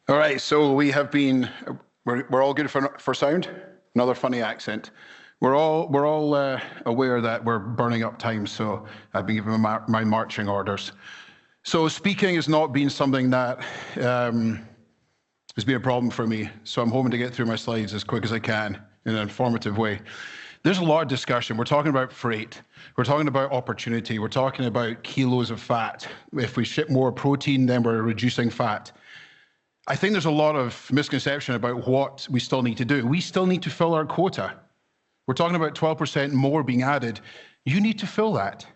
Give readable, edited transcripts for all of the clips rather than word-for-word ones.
All right, so we're all good for sound. Another funny accent. We're all aware that we're burning up time, so I've been given my marching orders. So speaking has not been something that has been a problem for me. So I'm hoping to get through my slides as quick as I can in an informative way. There's a lot of discussion. We're talking about freight. We're talking about opportunity. We're talking about kilos of fat. If we ship more protein, then we're reducing fat. I think there's a lot of misconception about what we still need to do. We still need to fill our quota. We're talking about 12% more being added. You need to fill that.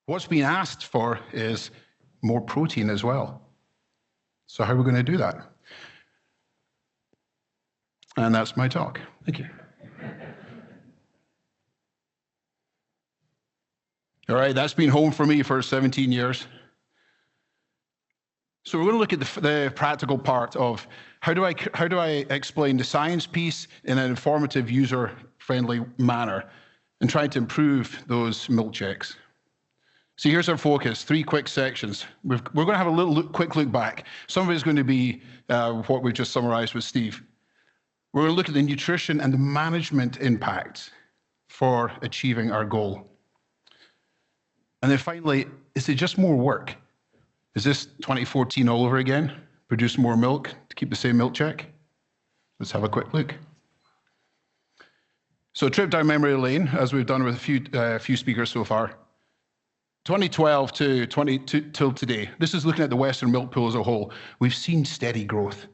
What's being asked for is more protein as well. So how are we going to do that? And that's my talk. Thank you. All right, that's been home for me for 17 years. So we're going to look at the practical part of how do I explain the science piece in an informative, user-friendly manner and try to improve those milk checks. So here's our focus, 3 quick sections. We're going to have a quick look back. Some of it is going to be what we've just summarized with Steve. We're going to look at the nutrition and the management impact for achieving our goal. And then finally, is it just more work? Is this 2014 all over again? Produce more milk to keep the same milk check? Let's have a quick look. So a trip down memory lane, as we've done with a few speakers so far. 2012 till today. This is looking at the Western milk pool as a whole. We've seen steady growth.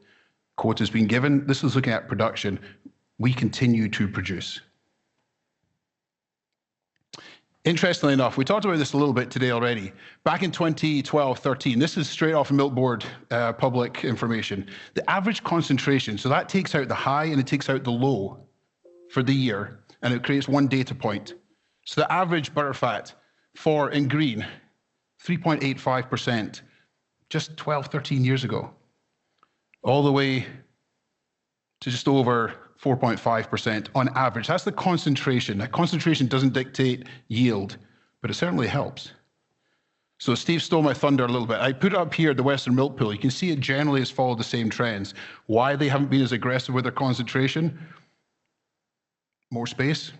Quota's been given. This is looking at production. We continue to produce. Interestingly enough, we talked about this a little bit today already. Back in 2012-13, this is straight off of Milk Board public information. The average concentration, so that takes out the high and it takes out the low for the year, and it creates one data point. So the average butterfat in green, 3.85%, just 12, 13 years ago, all the way to just over 4.5% on average. That's the concentration. That concentration doesn't dictate yield, but it certainly helps. So Steve stole my thunder a little bit. I put up here the Western milk pool. You can see it generally has followed the same trends. Why they haven't been as aggressive with their concentration? More space,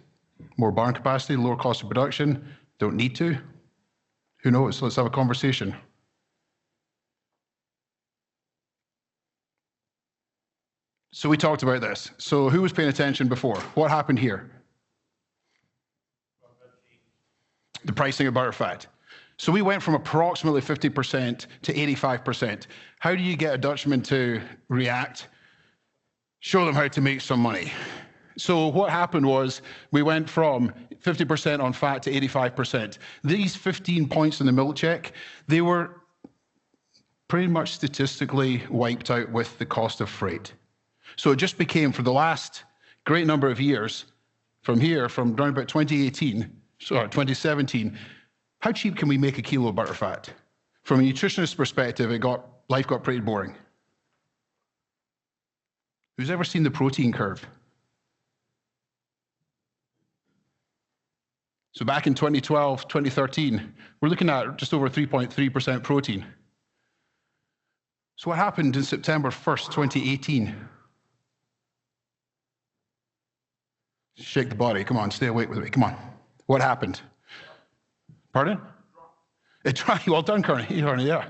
more barn capacity, lower cost of production. Don't need to. Who knows? Let's have a conversation. So we talked about this. So who was paying attention before? What happened here? The pricing of butterfat. So we went from approximately 50% to 85%. How do you get a Dutchman to react? Show them how to make some money. So what happened was we went from 50% on fat to 85%. These 15 points in the milk check, they were pretty much statistically wiped out with the cost of freight. So it just became, for the last great number of years, from around about 2017, how cheap can we make a kilo of butterfat? From a nutritionist perspective, life got pretty boring. Who's ever seen the protein curve? So back in 2012, 2013, we're looking at just over 3.3% protein. So what happened in September 1st, 2018? Shake the body. Come on, stay awake with me. Come on. What happened? Pardon? Well done, Kearney. Yeah.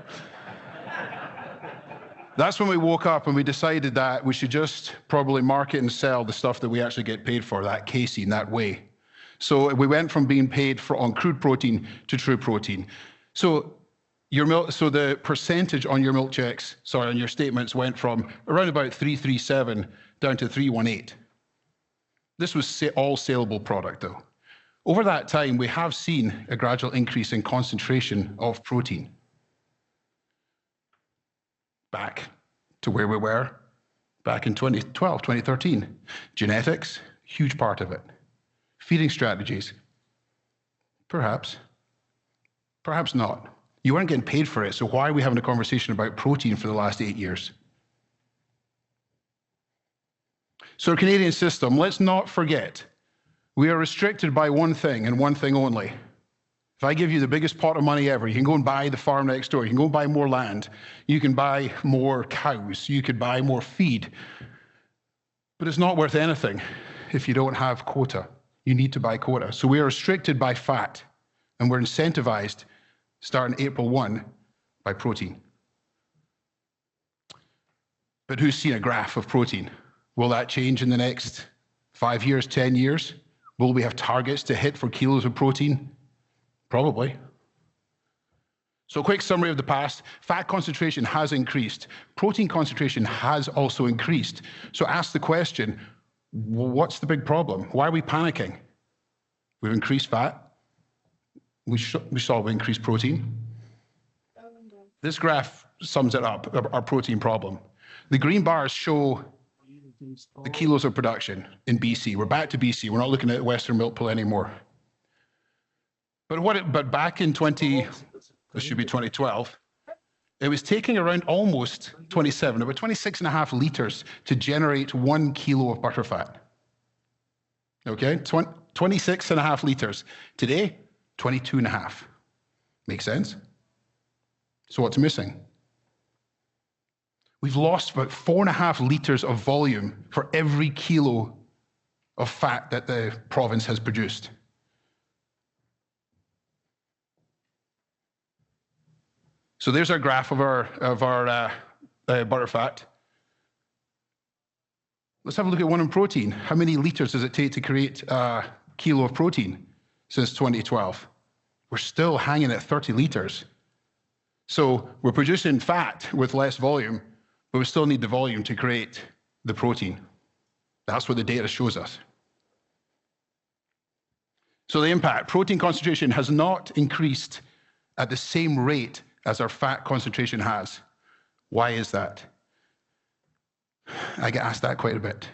That's when we woke up and we decided that we should just probably market and sell the stuff that we actually get paid for, that casein, that whey. So we went from being paid on crude protein to true protein. So the percentage on your milk checks, on your statements went from around about 337 down to 318. This was all saleable product, though. Over that time, we have seen a gradual increase in concentration of protein. Back to where we were back in 2012, 2013. Genetics, huge part of it. Feeding strategies, perhaps not. You weren't getting paid for it, so why are we having a conversation about protein for the last 8 years? So our Canadian system, let's not forget, we are restricted by one thing and one thing only, If I give you the biggest pot of money ever, you can go and buy the farm next door. You can go and buy more land. You can buy more cows. You could buy more feed. But it's not worth anything if you don't have quota. You need to buy quota. So we are restricted by fat, and we're incentivized starting April 1 by protein. But who's seen a graph of protein? Will that change in the next 5 years, 10 years? Will we have targets to hit for kilos of protein? Probably. So a quick summary of the past. Fat concentration has increased. Protein concentration has also increased. So ask the question, what's the big problem? Why are we panicking? We've increased fat. We saw we increased protein. This graph sums it up, our protein problem. The green bars show the kilos of production in BC. We're back to BC. We're not looking at Western Milk Pool anymore. But back in this should be 2012, it was taking around almost 27, about 26.5 liters to generate 1 kilo of butterfat. Okay, 26.5 liters. Today, 22.5. Makes sense? So what's missing? We've lost about 4.5 liters of volume for every kilo of fat that the province has produced. So there's our graph of our butterfat. Let's have a look at one in protein. How many liters does it take to create a kilo of protein since 2012? We're still hanging at 30 liters. So we're producing fat with less volume, but we still need the volume to create the protein. That's what the data shows us. So the impact, protein concentration has not increased at the same rate as our fat concentration has. Why is that? I get asked that quite a bit.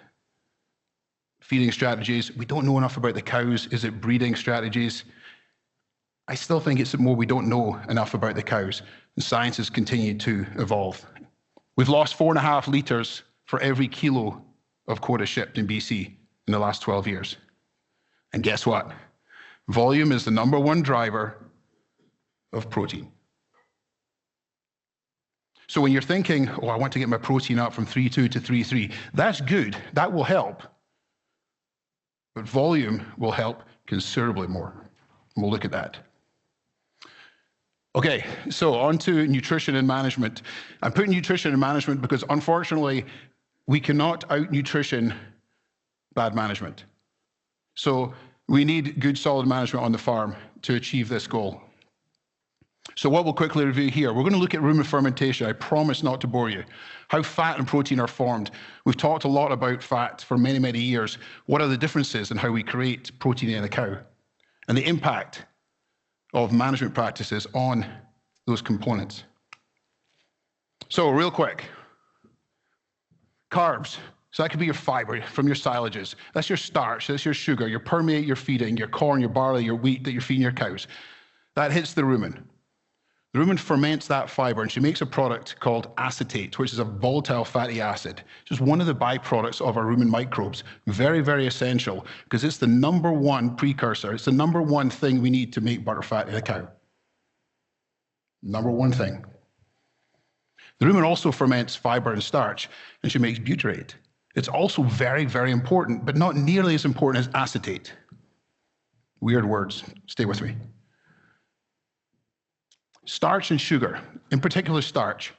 Feeding strategies, we don't know enough about the cows. Is it breeding strategies? I still think it's more we don't know enough about the cows, and science has continued to evolve. We've lost 4.5 liters for every kilo of quota shipped in BC in the last 12 years. And guess what? Volume is the #1 driver of protein. So when you're thinking, oh, I want to get my protein up from 3.2 to 3.3, that's good. That will help. But volume will help considerably more. And we'll look at that. Okay, so on to nutrition and management. I'm putting nutrition and management because unfortunately, we cannot out-nutrition bad management. So we need good, solid management on the farm to achieve this goal. So what we'll quickly review here, we're going to look at rumen fermentation. I promise not to bore you. How fat and protein are formed. We've talked a lot about fat for many, many years. What are the differences in how we create protein in a cow? And the impact of management practices on those components. So real quick, carbs. So that could be your fiber from your silages. That's your starch, that's your sugar, your permeate you're feeding, your corn, your barley, your wheat that you're feeding your cows. That hits the rumen. The rumen ferments that fiber and she makes a product called acetate, which is a volatile fatty acid. Just one of the byproducts of our rumen microbes. Very, very essential because it's the #1 precursor. It's the #1 thing we need to make butterfat in a cow. #1 thing. The rumen also ferments fiber and starch and she makes butyrate. It's also very, very important, but not nearly as important as acetate. Weird words. Stay with me. Starch and sugar, in particular starch,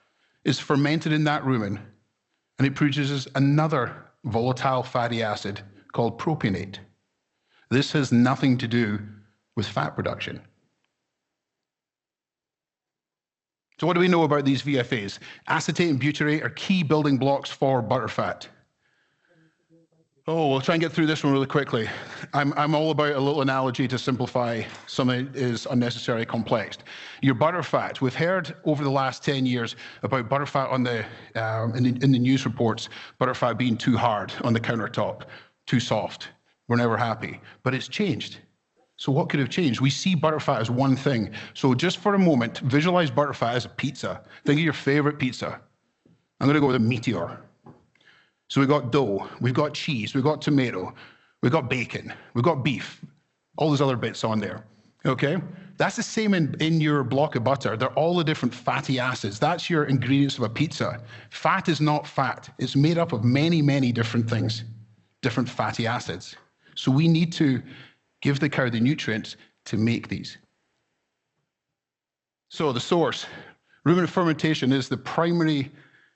is fermented in that rumen, and it produces another volatile fatty acid called propionate. This has nothing to do with fat production. So what do we know about these VFAs? Acetate and butyrate are key building blocks for butterfat. Oh, we'll try and get through this one really quickly. I'm all about a little analogy to simplify something that is unnecessarily complex. Your butterfat, we've heard over the last 10 years about butterfat on in the news reports, butterfat being too hard on the countertop, too soft. We're never happy, but it's changed. So what could have changed? We see butterfat as one thing. So just for a moment, visualize butterfat as a pizza. Think of your favorite pizza. I'm gonna go with a Meteor. So we've got dough, we've got cheese, we've got tomato, we've got bacon, we've got beef, all those other bits on there, okay? That's the same in your block of butter. They're all the different fatty acids. That's your ingredients of a pizza. Fat is not fat. It's made up of many, many different things, different fatty acids. So we need to give the cow the nutrients to make these. So the source, ruminant fermentation is the primary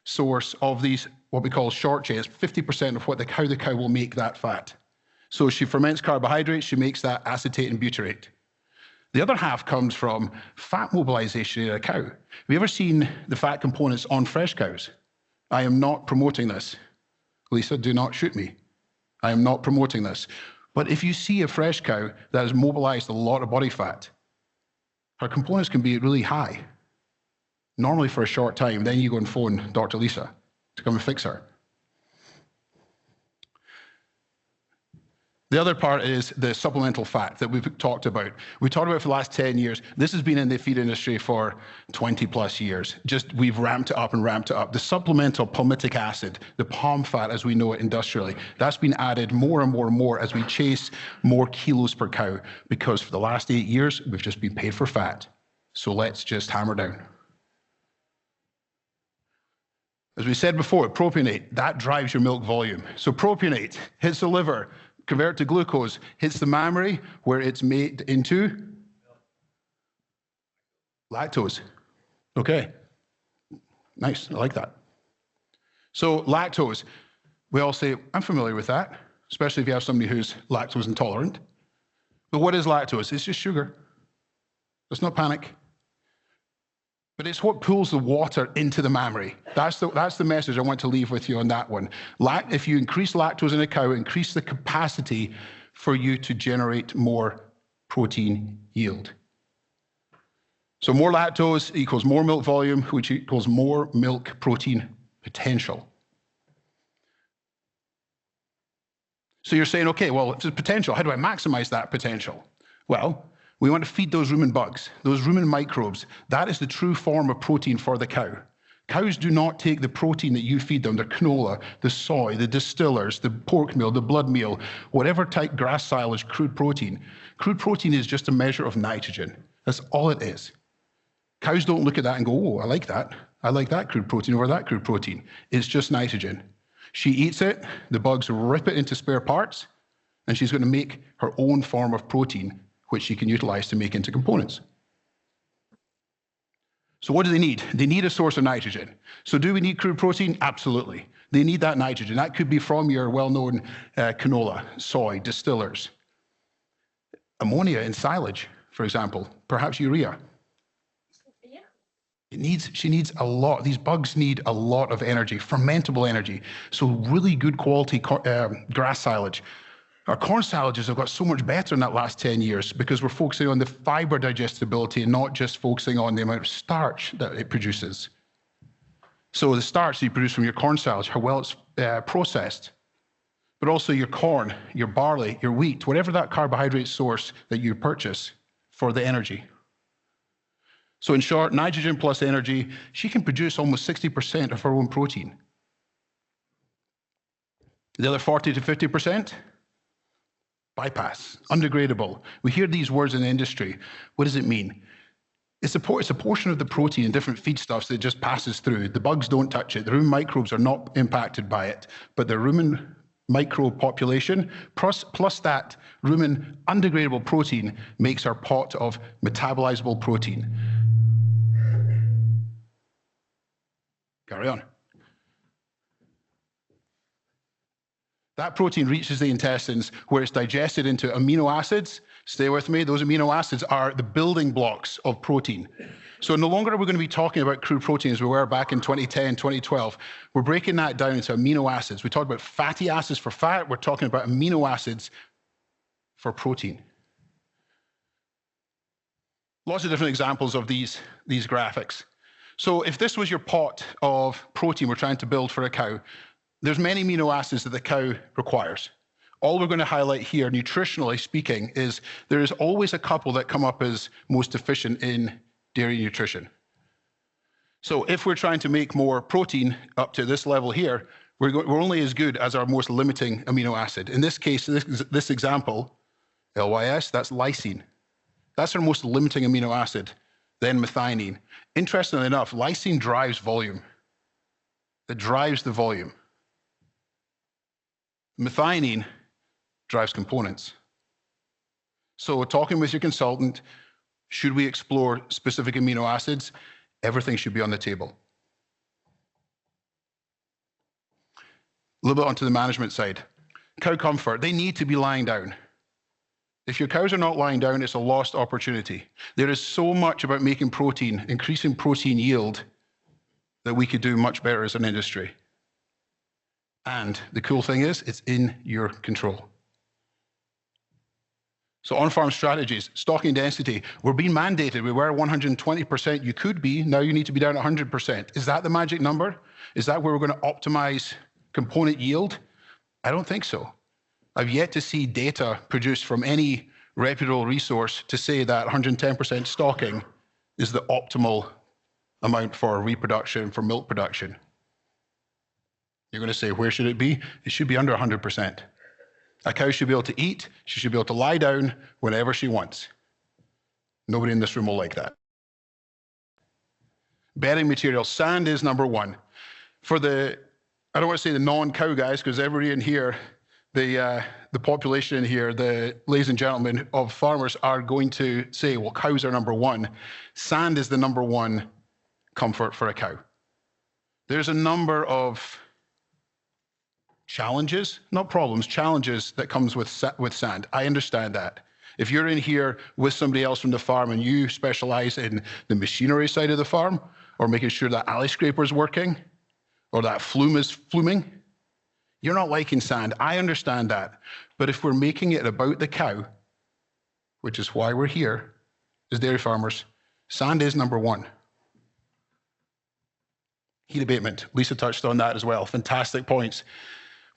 source of these, what we call short chains. 50% of how the cow will make that fat. So she ferments carbohydrates, she makes that acetate and butyrate. The other half comes from fat mobilization in a cow. Have you ever seen the fat components on fresh cows? I am not promoting this. Lisa, do not shoot me. I am not promoting this. But if you see a fresh cow that has mobilized a lot of body fat, her components can be really high, normally for a short time. Then you go and phone Dr. Lisa to come and fix her. The other part is the supplemental fat that we've talked about. We talked about it for the last 10 years. This has been in the feed industry for 20 plus years. Just we've ramped it up and ramped it up. The supplemental palmitic acid, the palm fat as we know it industrially, that's been added more and more and more as we chase more kilos per cow, because for the last 8 years, we've just been paid for fat. So let's just hammer down. As we said before, propionate, that drives your milk volume. So propionate hits the liver, convert to glucose, hits the mammary where it's made into lactose. Okay, nice, I like that. So lactose, we all say, I'm familiar with that, especially if you have somebody who's lactose intolerant. But what is lactose? It's just sugar. Let's not panic. But it's what pulls the water into the mammary. That's the message I want to leave with you on that one. If you increase lactose in a cow, increase the capacity for you to generate more protein yield. So more lactose equals more milk volume, which equals more milk protein potential. So you're saying, okay, well, if there's potential, how do I maximize that potential? Well, we want to feed those rumen bugs, those rumen microbes. That is the true form of protein for the cow. Cows do not take the protein that you feed them, the canola, the soy, the distillers, the pork meal, the blood meal, whatever type grass silage, crude protein. Crude protein is just a measure of nitrogen. That's all it is. Cows don't look at that and go, oh, I like that. I like that crude protein over that crude protein. It's just nitrogen. She eats it, the bugs rip it into spare parts, and she's going to make her own form of protein, which she can utilize to make into components. So what do they need? They need a source of nitrogen. So do we need crude protein? Absolutely. They need that nitrogen. That could be from your well-known canola, soy, distillers. Ammonia in silage, for example, perhaps urea. She needs a lot. These bugs need a lot of energy, fermentable energy. So really good quality grass silage. Our corn silages have got so much better in that last 10 years because we're focusing on the fiber digestibility and not just focusing on the amount of starch that it produces. So the starch that you produce from your corn silage, how well it's processed, but also your corn, your barley, your wheat, whatever that carbohydrate source that you purchase for the energy. So in short, nitrogen plus energy, she can produce almost 60% of her own protein. The other 40 to 50%? Bypass, undegradable. We hear these words in the industry. What does it mean? It's a portion of the protein in different feedstuffs that just passes through. The bugs don't touch it. The rumen microbes are not impacted by it, but the rumen microbe population plus that rumen undegradable protein makes our pot of metabolizable protein. Carry on. That protein reaches the intestines where it's digested into amino acids. Stay with me. Those amino acids are the building blocks of protein. So no longer are we going to be talking about crude protein as we were back in 2010, 2012. We're breaking that down into amino acids. We talked about fatty acids for fat. We're talking about amino acids for protein. Lots of different examples of these graphics. So if this was your pot of protein we're trying to build for a cow, there's many amino acids that the cow requires. All we're going to highlight here, nutritionally speaking, is there is always a couple that come up as most deficient in dairy nutrition. So if we're trying to make more protein up to this level here, we're only as good as our most limiting amino acid. In this case, this example, LYS, that's lysine. That's our most limiting amino acid, then methionine. Interestingly enough, lysine drives volume. It drives the volume. Methionine drives components. So talking with your consultant, should we explore specific amino acids? Everything should be on the table. A little bit onto the management side. Cow comfort, they need to be lying down. If your cows are not lying down, it's a lost opportunity. There is so much about making protein, increasing protein yield, that we could do much better as an industry. And the cool thing is, it's in your control. So on-farm strategies, stocking density, we're being mandated. We were 120%, you could be, now you need to be down 100%. Is that the magic number? Is that where we're going to optimize component yield? I don't think so. I've yet to see data produced from any reputable resource to say that 110% stocking is the optimal amount for reproduction, for milk production. You're going to say, where should it be? It should be under 100%. A cow should be able to eat. She should be able to lie down whenever she wants. Nobody in this room will like that. Bedding material. Sand is number one. For the, I don't want to say the non-cow guys, because everybody in here, the population in here, the ladies and gentlemen of farmers are going to say, well, cows are number one. Sand is the number one comfort for a cow. There's a number of challenges, not problems, challenges that comes with sand. I understand that. If you're in here with somebody else from the farm and you specialize in the machinery side of the farm, or making sure that alley scraper is working, or that flume is fluming, you're not liking sand. I understand that. But if we're making it about the cow, which is why we're here as dairy farmers, sand is number one. Heat abatement. Lisa touched on that as well. Fantastic points.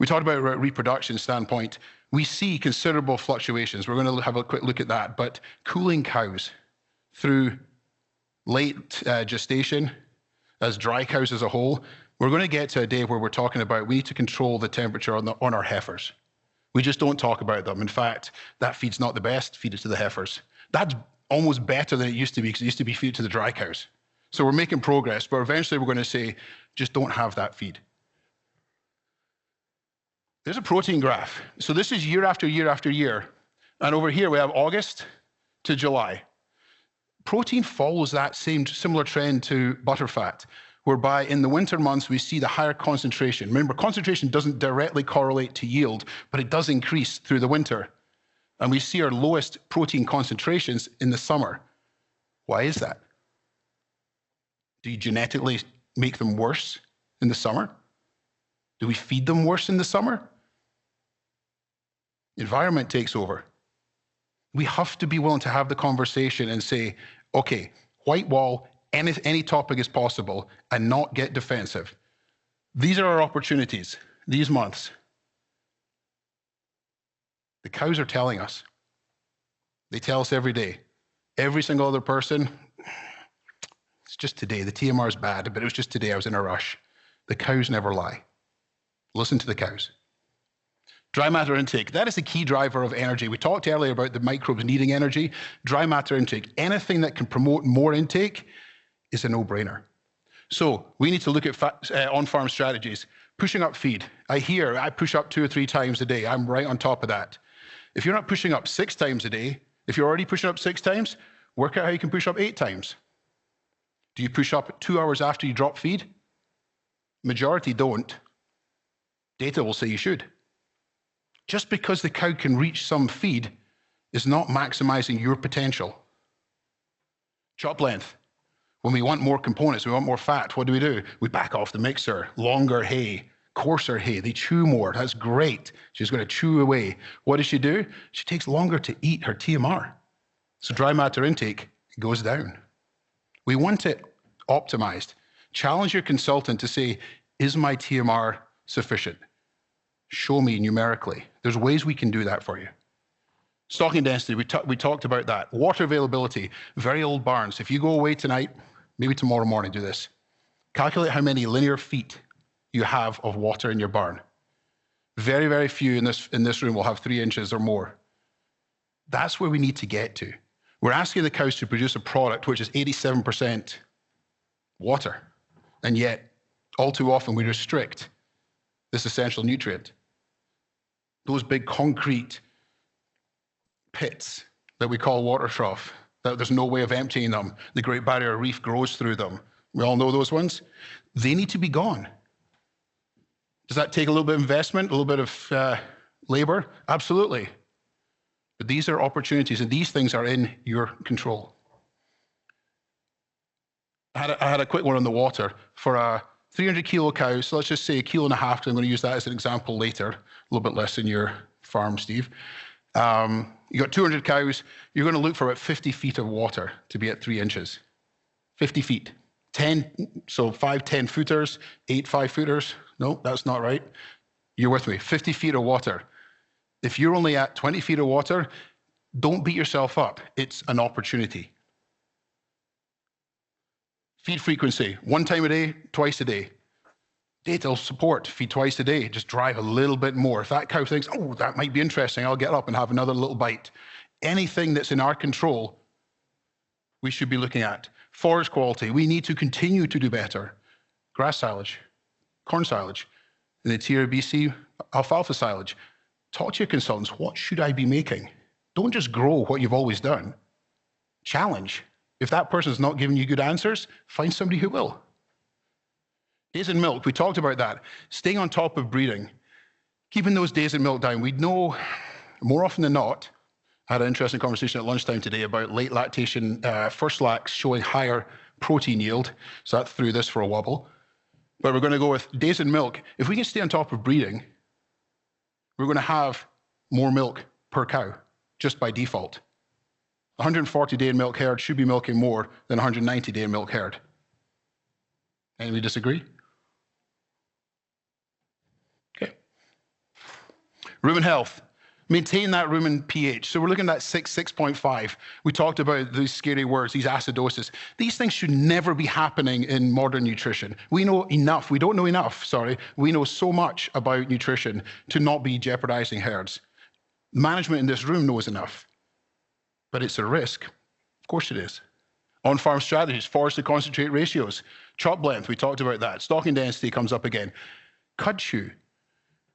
We talked about a reproduction standpoint. We see considerable fluctuations. We're going to have a quick look at that. But cooling cows through late gestation, as dry cows as a whole, we're going to get to a day where we're talking about we need to control the temperature on our heifers. We just don't talk about them. In fact, that feed's not the best. Feed it to the heifers. That's almost better than it used to be, because it used to be feed it to the dry cows. So we're making progress, but eventually we're going to say, just don't have that feed. There's a protein graph. So this is year after year after year. And over here we have August to July. Protein follows that similar trend to butterfat, whereby in the winter months we see the higher concentration. Remember, concentration doesn't directly correlate to yield, but it does increase through the winter. And we see our lowest protein concentrations in the summer. Why is that? Do you genetically make them worse in the summer? Do we feed them worse in the summer? Environment takes over. We have to be willing to have the conversation and say, okay, white wall, any topic is possible, and not get defensive. These are our opportunities, these months. The cows are telling us. They tell us every day. Every single other person, it's just today. The TMR is bad, but it was just today. I was in a rush. The cows never lie. Listen to the cows. Dry matter intake, that is the key driver of energy. We talked earlier about the microbes needing energy. Dry matter intake, anything that can promote more intake is a no-brainer. So we need to look at on-farm strategies. Pushing up feed. I push up 2 or 3 times a day. I'm right on top of that. If you're not pushing up 6 times a day, if you're already pushing up 6 times, work out how you can push up 8 times. Do you push up 2 hours after you drop feed? Majority don't. Data will say you should. Just because the cow can reach some feed is not maximizing your potential. Chop length. When we want more components, we want more fat, what do? We back off the mixer. Longer hay, coarser hay. They chew more. That's great. She's going to chew away. What does she do? She takes longer to eat her TMR. So dry matter intake goes down. We want it optimized. Challenge your consultant to say, is my TMR sufficient? Show me numerically. There's ways we can do that for you. Stocking density, we talked about that. Water availability, very old barns. If you go away tonight, maybe tomorrow morning, do this. Calculate how many linear feet you have of water in your barn. Very, very few in this room will have 3 inches or more. That's where we need to get to. We're asking the cows to produce a product which is 87% water, and yet all too often we restrict this essential nutrient. Those big concrete pits that we call water trough, that there's no way of emptying them. The Great Barrier Reef grows through them. We all know those ones. They need to be gone. Does that take a little bit of investment, a little bit of labor? Absolutely. But these are opportunities, and these things are in your control. I had a quick one on the water. For a 300 kilo cow, so let's just say 1.5 kilos, because I'm going to use that as an example later, a little bit less in your farm, Steve. You got 200 cows, you're going to look for about 50 feet of water to be at 3 inches. 50 feet. 5 10 footers, 8 5 footers. No, that's not right. You're with me. 50 feet of water. If you're only at 20 feet of water, don't beat yourself up. It's an opportunity. Feed frequency, 1 time a day, twice a day. Data support, feed twice a day. Just drive a little bit more. If that cow thinks, oh, that might be interesting, I'll get up and have another little bite. Anything that's in our control, we should be looking at. Forage quality, we need to continue to do better. Grass silage, corn silage, in the tier BC, alfalfa silage. Talk to your consultants, what should I be making? Don't just grow what you've always done. Challenge. If that person's not giving you good answers, find somebody who will. Days in milk, we talked about that. Staying on top of breeding, keeping those days in milk down. We know more often than not, I had an interesting conversation at lunchtime today about late lactation, first lacs showing higher protein yield. So that threw this for a wobble. But we're going to go with days in milk. If we can stay on top of breeding, we're going to have more milk per cow, just by default. 140-day in milk herd should be milking more than 190-day in milk herd. Anybody disagree? Okay. Rumen health. Maintain that rumen pH. So we're looking at 6.5. We talked about these scary words, these acidosis. These things should never be happening in modern nutrition. We know enough. We don't know enough, sorry. We know so much about nutrition to not be jeopardizing herds. Management in this room knows enough. But it's a risk. Of course it is. On-farm strategies, forage to concentrate ratios, chop length, we talked about that. Stocking density comes up again. Cud chew.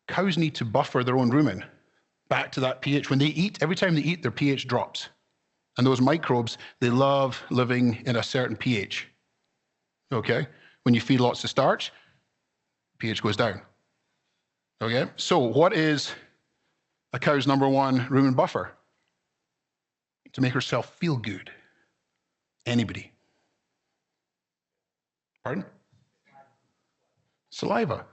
Cows need to buffer their own rumen back to that pH. When they eat, every time they eat, their pH drops. And those microbes, they love living in a certain pH. Okay? When you feed lots of starch, pH goes down. Okay? So what is a cow's number one rumen buffer? To make herself feel good. Anybody? Pardon? Saliva.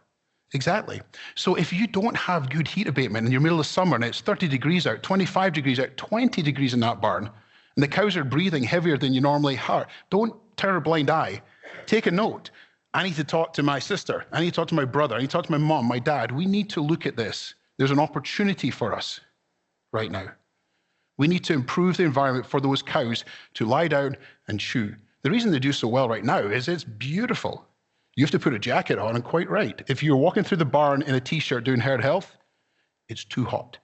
Exactly. So if you don't have good heat abatement in your middle of summer and it's 30 degrees out, 25 degrees out, 20 degrees in that barn, and the cows are breathing heavier than you normally are, don't turn a blind eye. Take a note. I need to talk to my sister. I need to talk to my brother. I need to talk to my mom, my dad. We need to look at this. There's an opportunity for us right now. We need to improve the environment for those cows to lie down and chew. The reason they do so well right now is it's beautiful. You have to put a jacket on, and quite right. If you're walking through the barn in a t-shirt doing herd health, it's too hot.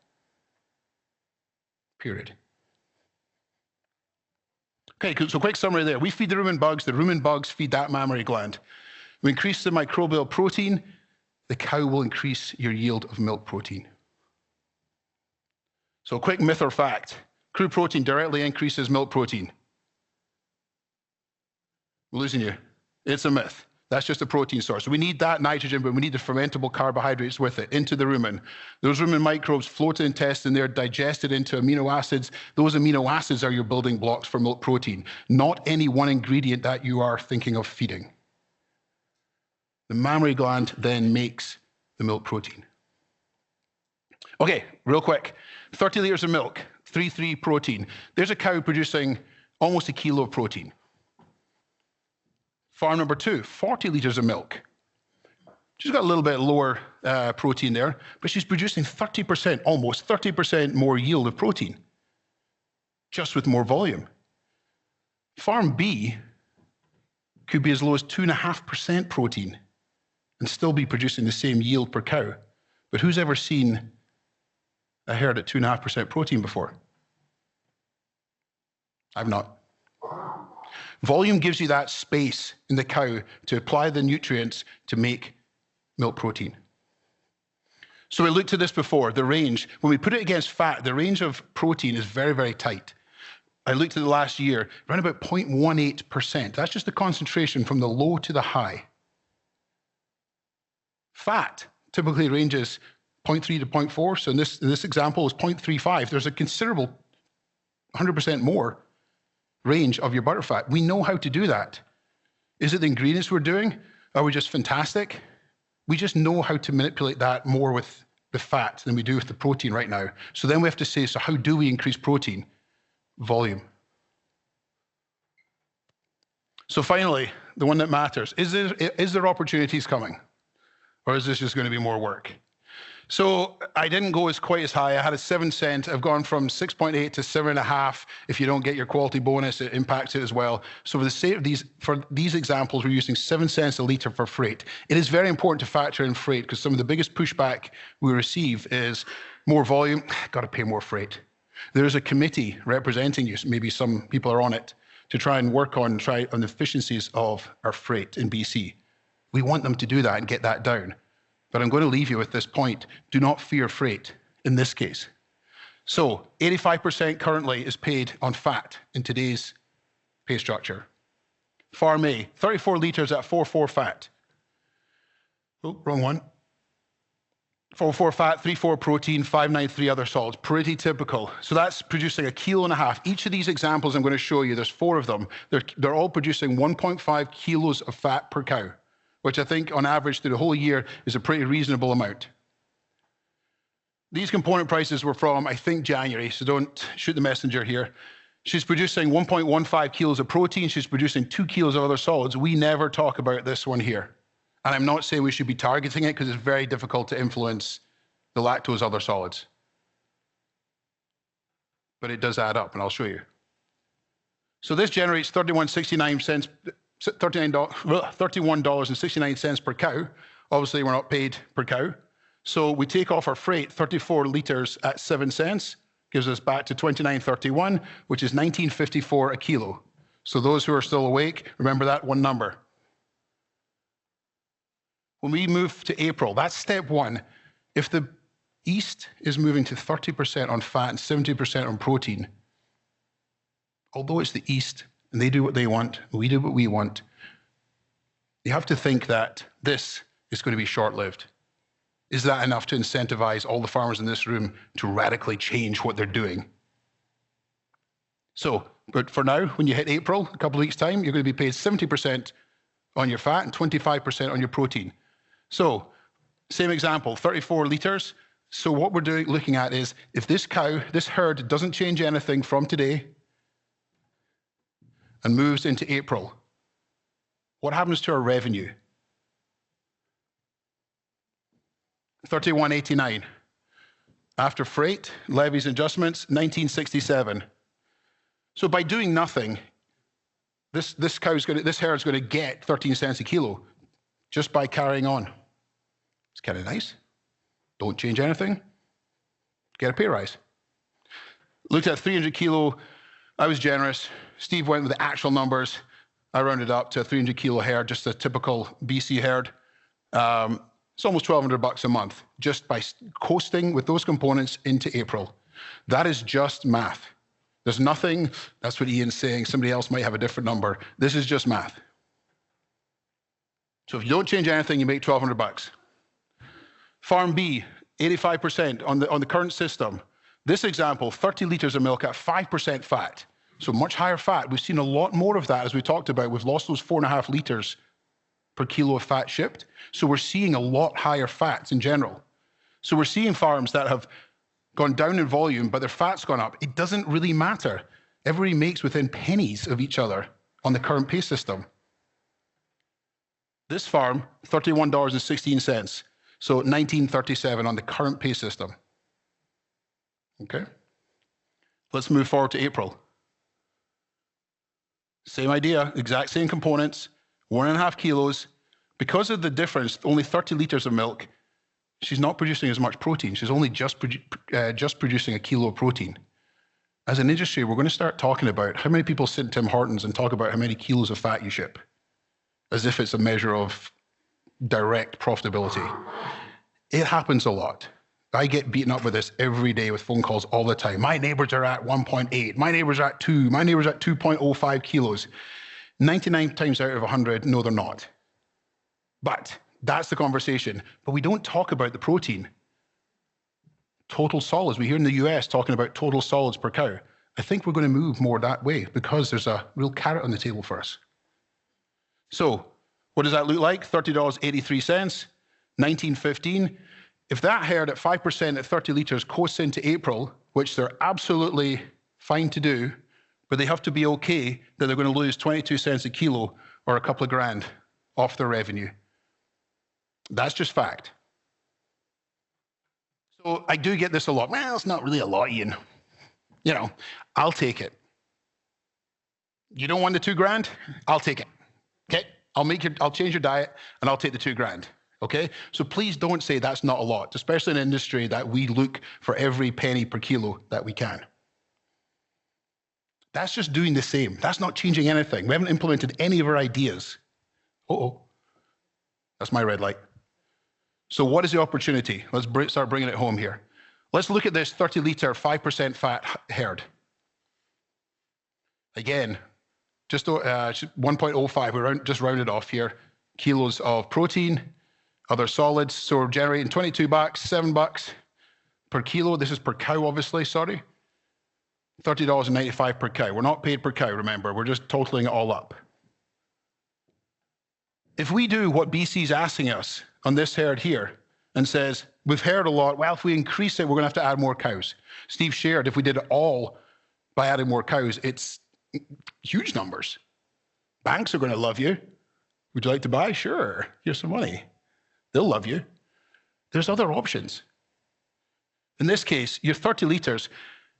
Period. Okay, so quick summary there. We feed the rumen bugs feed that mammary gland. We increase the microbial protein, the cow will increase your yield of milk protein. So quick myth or fact, crude protein directly increases milk protein. We're losing you. It's a myth. That's just a protein source. We need that nitrogen, but we need the fermentable carbohydrates with it into the rumen. Those rumen microbes float to the intestine, they're digested into amino acids. Those amino acids are your building blocks for milk protein, not any one ingredient that you are thinking of feeding. The mammary gland then makes the milk protein. Okay, real quick. 30 liters of milk, 3.3 protein. There's a cow producing almost 1 kilo of protein. Farm number 2, 40 liters of milk. She's got a little bit lower protein there, but she's producing 30%, almost 30% more yield of protein, just with more volume. Farm B could be as low as 2.5% protein and still be producing the same yield per cow. But who's ever seen a herd at 2.5% protein before? I've not. Volume gives you that space in the cow to apply the nutrients to make milk protein. So we looked at this before, the range. When we put it against fat, the range of protein is very, very tight. I looked at the last year, around about 0.18%. That's just the concentration from the low to the high. Fat typically ranges 0.3 to 0.4. So in this example is 0.35. There's a considerable 100% more range of your butterfat. We know how to do that. Is it the ingredients we're doing? Are we just fantastic? We just know how to manipulate that more with the fat than we do with the protein right now. So then we have to say, so how do we increase protein? Volume. So finally, the one that matters, is there opportunities coming? Or is this just going to be more work? So I didn't go quite as high. I had a 7 cent. I've gone from 6.8 to 7.5. If you don't get your quality bonus, it impacts it as well. So for the sake of these examples, we're using 7 cents a litre for freight. It is very important to factor in freight because some of the biggest pushback we receive is more volume, got to pay more freight. There is a committee representing you, maybe some people are on it, to try and work on the efficiencies of our freight in BC. We want them to do that and get that down. But I'm going to leave you with this point. Do not fear freight in this case. So 85% currently is paid on fat in today's pay structure. Farm A, 34 litres at 4.4 fat. Oh, wrong one. 4.4 fat, 3.4 protein, 5.93 other solids. Pretty typical. So that's producing 1.5 kilos. Each of these examples I'm going to show you, there's 4 of them. They're all producing 1.5 kilos of fat per cow, which I think on average through the whole year is a pretty reasonable amount. These component prices were from, I think, January, so don't shoot the messenger here. She's producing 1.15 kilos of protein. She's producing 2 kilos of other solids. We never talk about this one here. And I'm not saying we should be targeting it because it's very difficult to influence the lactose other solids. But it does add up, and I'll show you. So this generates $31.69 per cow. Obviously, we're not paid per cow. So we take off our freight, 34 litres at 7 cents, gives us back to $29.31, which is $19.54 a kilo. So those who are still awake, remember that one number. When we move to April, that's step 1. If the East is moving to 30% on fat and 70% on protein, although it's the East and they do what they want, we do what we want, you have to think that this is going to be short-lived. Is that enough to incentivize all the farmers in this room to radically change what they're doing? So, but for now, when you hit April, a couple of weeks' time, you're going to be paid 70% on your fat and 25% on your protein. So, same example, 34 litres. So what we're looking at is, if this cow, this herd doesn't change anything from today and moves into April, what happens to our revenue? $31.89. After freight, levies, adjustments, $19.67. So by doing nothing, this herd's going to get 13 cents a kilo just by carrying on. It's kind of nice. Don't change anything, get a pay rise. Looked at 300 kilo. I was generous. Steve went with the actual numbers. I rounded up to a 300 kilo herd, just a typical BC herd. It's almost $1,200 a month just by coasting with those components into April. That is just math. There's nothing, that's what Ian's saying, somebody else might have a different number. This is just math. So if you don't change anything, you make $1,200. Farm B, 85% on the current system. This example, 30 litres of milk at 5% fat. So much higher fat. We've seen a lot more of that, as we talked about. We've lost those 4.5 litres per kilo of fat shipped. So we're seeing a lot higher fats in general. So we're seeing farms that have gone down in volume, but their fat's gone up. It doesn't really matter. Everybody makes within pennies of each other on the current pay system. This farm, $31.16. So $19.37 on the current pay system. Okay? Let's move forward to April. Same idea, exact same components, 1.5 kilos. Because of the difference, only 30 litres of milk, she's not producing as much protein. She's only just producing 1 kilo of protein. As an industry, we're going to start talking about how many people sit in Tim Hortons and talk about how many kilos of fat you ship, as if it's a measure of direct profitability. It happens a lot. I get beaten up with this every day with phone calls all the time. My neighbors are at 1.8, my neighbors are at 2, my neighbors are at 2.05 kilos. 99 times out of 100, no, they're not. But that's the conversation. But we don't talk about the protein. Total solids. We hear in the US talking about total solids per cow. I think we're going to move more that way because there's a real carrot on the table for us. So what does that look like? $30.83, 1915. If that herd at 5% at 30 litres coasts into April, which they're absolutely fine to do, but they have to be okay that they're going to lose 22 cents a kilo or a couple of grand off their revenue. That's just fact. So I do get this a lot. Well, it's not really a lot, Ian. You know, I'll take it. You don't want the 2 grand? I'll take it. Okay? I'll change your diet and I'll take the 2 grand. Okay? So please don't say that's not a lot, especially in an industry that we look for every penny per kilo that we can. That's just doing the same. That's not changing anything. We haven't implemented any of our ideas. Uh-oh. That's my red light. So what is the opportunity? Let's start bringing it home here. Let's look at this 30-litre, 5% fat herd. Again, just 1.05, we just rounded off here, kilos of protein, other solids. So we're generating 22 bucks, $7 per kilo. This is per cow, obviously, sorry. $30.95 per cow. We're not paid per cow, remember. We're just totaling it all up. If we do what BC is asking us on this herd here and says, we've heard a lot, well, if we increase it, we're going to have to add more cows. Steve shared if we did it all by adding more cows, it's huge numbers. Banks are going to love you. Would you like to buy? Sure. Here's some money. They'll love you. There's other options. In this case, you're 30 litres.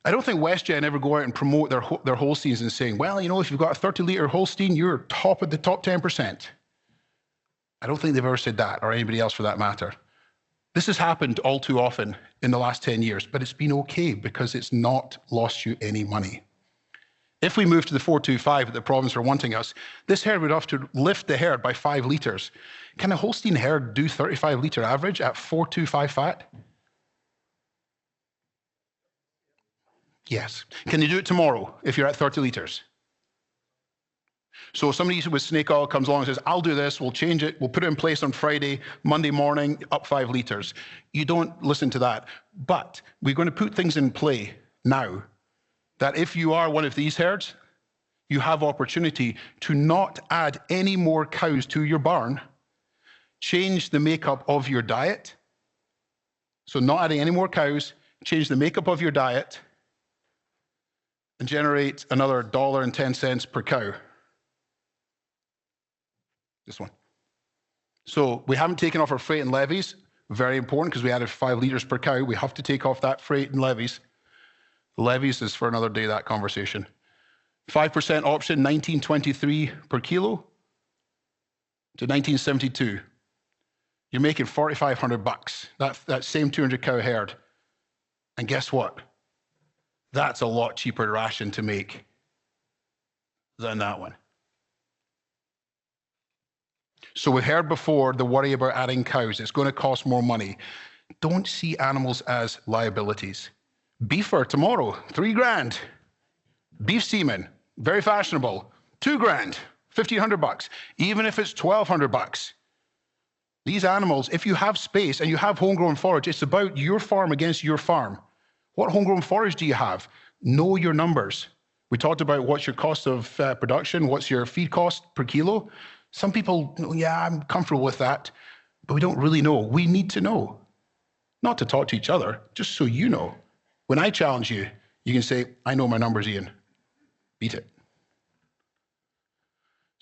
I don't think WestGen ever go out and promote their Holsteins and saying, well, you know, if you've got a 30-litre Holstein, you're top of the top 10%. I don't think they've ever said that, or anybody else for that matter. This has happened all too often in the last 10 years, but it's been okay because it's not lost you any money. If we move to the 425 that the province are wanting us, this herd would have to lift the herd by 5 litres. Can a Holstein herd do 35-litre average at 425 fat? Yes. Can you do it tomorrow if you're at 30 litres? So somebody with snake oil comes along and says, I'll do this, we'll change it, we'll put it in place on Friday, Monday morning, up 5 litres. You don't listen to that. But we're going to put things in play now that if you are one of these herds, you have opportunity to not add any more cows to your barn, change the makeup of your diet. So not adding any more cows, change the makeup of your diet, and generate another $1.10 per cow. This one. So we haven't taken off our freight and levies. Very important because we added 5 litres per cow. We have to take off that freight and levies. The levies is for another day, that conversation. 5% option, 1923 per kilo to 1972. You're making 4,500 bucks. That same 200 cow herd. And guess what? That's a lot cheaper ration to make than that one. So we've heard before the worry about adding cows. It's going to cost more money. Don't see animals as liabilities. Beefer tomorrow, 3 grand. Beef semen, very fashionable, 2 grand, 1,500 bucks. Even if it's 1,200 bucks. These animals, if you have space and you have homegrown forage, it's about your farm against your farm. What homegrown forage do you have? Know your numbers. We talked about what's your cost of production, what's your feed cost per kilo. Some people, yeah, I'm comfortable with that, but we don't really know. We need to know. Not to talk to each other, just so you know. When I challenge you, you can say, I know my numbers, Ian. Beat it.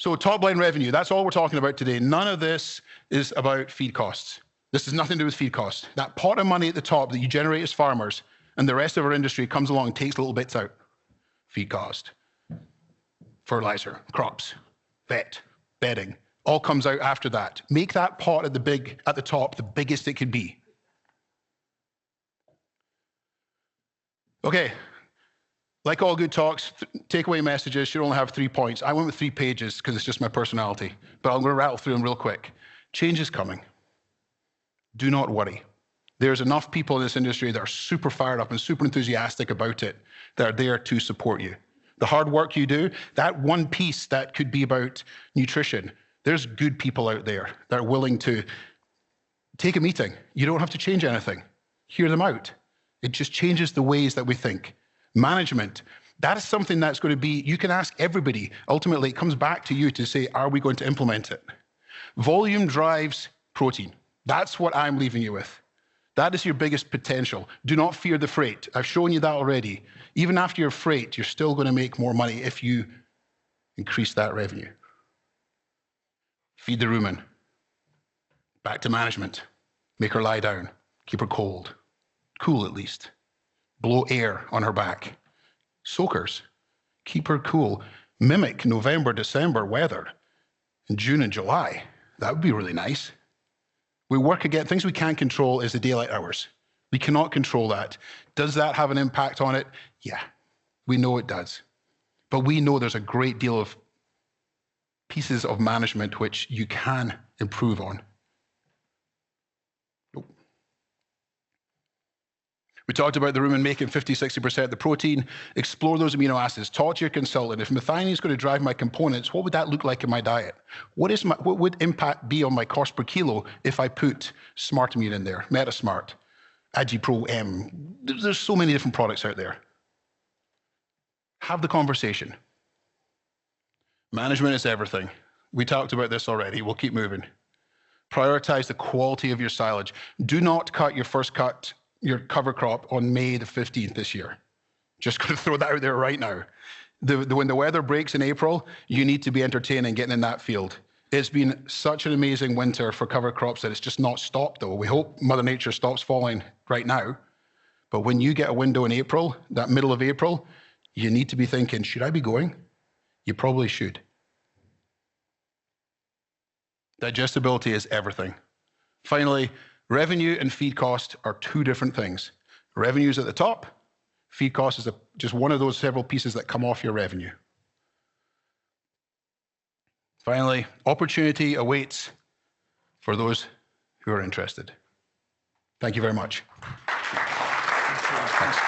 So top line revenue, that's all we're talking about today. None of this is about feed costs. This has nothing to do with feed costs. That pot of money at the top that you generate as farmers and the rest of our industry comes along and takes little bits out. Feed cost, fertilizer, crops, vet, bedding, all comes out after that. Make that pot at the top the biggest it could be. Okay, Like all good talks, takeaway messages should only have 3 points. I went with 3 pages because it's just my personality, but I'm going to rattle through them real quick. Change is coming. Do not worry. There's enough people in this industry that are super fired up and super enthusiastic about it that are there to support you. The hard work you do, that one piece that could be about nutrition, there's good people out there that are willing to take a meeting. You don't have to change anything. Hear them out. It just changes the ways that we think. Management, that is something that's going to be, you can ask everybody. Ultimately, it comes back to you to say, are we going to implement it? Volume drives protein. That's what I'm leaving you with. That is your biggest potential. Do not fear the freight. I've shown you that already. Even after your freight, you're still going to make more money if you increase that revenue. Feed the rumen. Back to management. Make her lie down. Keep her cold. Cool at least. Blow air on her back. Soakers. Keep her cool. Mimic November, December weather in June and July. That would be really nice. We work again. Things we can't control is the daylight hours. We cannot control that. Does that have an impact on it? Yeah, we know it does. But we know there's a great deal of pieces of management which you can improve on. We talked about the rumen making 50-60% of the protein. Explore those amino acids. Talk to your consultant. If methionine is going to drive my components, what would that look like in my diet? What would impact be on my cost per kilo if I put SmartImmune in there, MetaSmart, AgiPro-M? There's so many different products out there. Have the conversation. Management is everything. We talked about this already. We'll keep moving. Prioritize the quality of your silage. Do not cut your cover crop on May the 15th this year. Just going to throw that out there right now. When the weather breaks in April, you need to be entertaining getting in that field. It's been such an amazing winter for cover crops that it's just not stopped though. We hope Mother Nature stops falling right now. But when you get a window in April, that middle of April, you need to be thinking, should I be going? You probably should. Digestibility is everything. Finally, revenue and feed cost are 2 different things. Revenue is at the top. Feed cost is just one of those several pieces that come off your revenue. Finally, opportunity awaits for those who are interested. Thank you very much. Thanks.